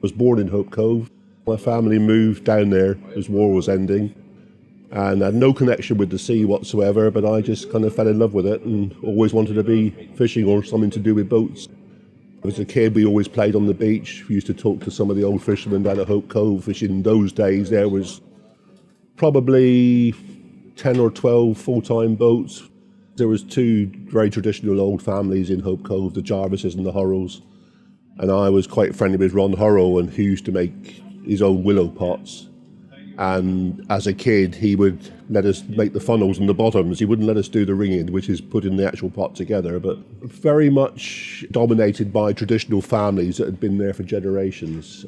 was born in Hope Cove. My family moved down there as war was ending and had no connection with the sea whatsoever, but I just kind of fell in love with it and always wanted to be fishing or something to do with boats. As a kid, we always played on the beach. We used to talk to some of the old fishermen down at Hope Cove. Fishing in those days, there was probably 10 or 12 full-time boats. There was two very traditional old families in Hope Cove, the Jarvises and the Horrells. And I was quite friendly with Ron Horrell, and he used to make his own willow pots. And as a kid, he would let us make the funnels and the bottoms. He wouldn't let us do the ringing, which is putting the actual pot together, but very much dominated by traditional families that had been there for generations.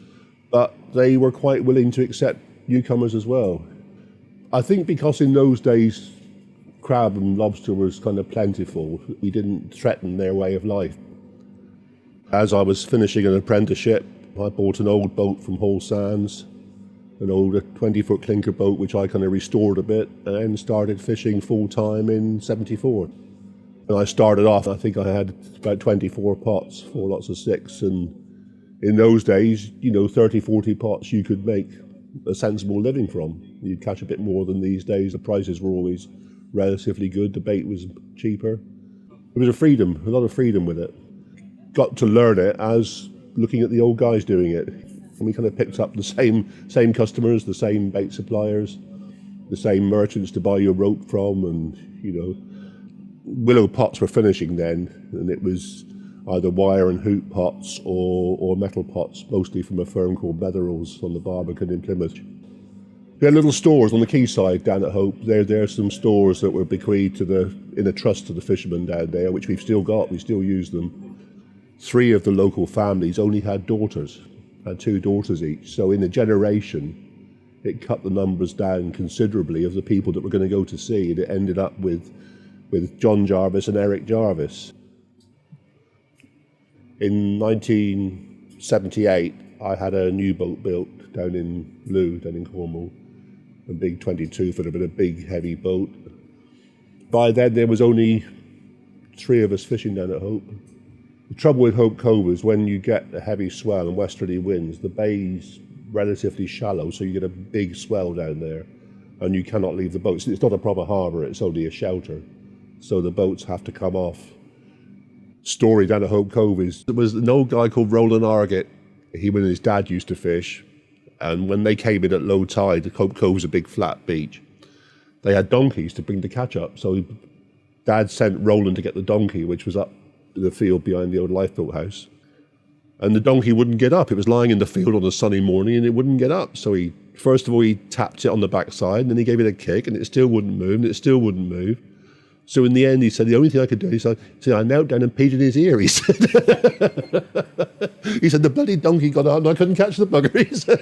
But they were quite willing to accept newcomers as well. I think because in those days, crab and lobster was kind of plentiful, we didn't threaten their way of life. As I was finishing an apprenticeship, I bought an old boat from Hull Sands, an old 20-foot clinker boat, which I kind of restored a bit, and started fishing full-time in '74. And I started off, I think I had about 24 pots, 4 lots of 6, and in those days, 30, 40 pots you could make a sensible living from. You'd catch a bit more than these days. The prices were always relatively good, the bait was cheaper. There was a lot of freedom with it. Got to learn it as looking at the old guys doing it. And we kind of picked up the same customers, the same bait suppliers, the same merchants to buy your rope from, and willow pots were finishing then, and it was either wire and hoop pots or metal pots, mostly from a firm called Betherells on the Barbican in Plymouth. We had little stores on the quayside down at Hope. There are some stores that were bequeathed in a trust to the fishermen down there, which we've still got. We still use them. 3 of the local families only had daughters, had 2 daughters each. So in a generation, it cut the numbers down considerably of the people that were going to go to sea. And it ended up with John Jarvis and Eric Jarvis. In 1978, I had a new boat built down in Looe, down in Cornwall, a big 22-footer, but a big, heavy boat. By then, there was only 3 of us fishing down at Hope. The trouble with Hope Cove is when you get a heavy swell and westerly winds, the bay's relatively shallow, so you get a big swell down there, and you cannot leave the boats. It's not a proper harbour, it's only a shelter, so the boats have to come off. Story down at Hope Cove is there was an old guy called Roland Argett. He and his dad used to fish, and when they came in at low tide, Hope Cove's a big flat beach, they had donkeys to bring the catch up. So Dad sent Roland to get the donkey, which was up in the field behind the old lifeboat house, and the donkey wouldn't get up. It was lying in the field on a sunny morning and it wouldn't get up. So he tapped it on the backside, and then he gave it a kick, and it still wouldn't move, and it still wouldn't move. So in the end, he said, the only thing I could do, he said, I knelt down and peed in his ear, he said. He said, the bloody donkey got out and I couldn't catch the bugger, he said.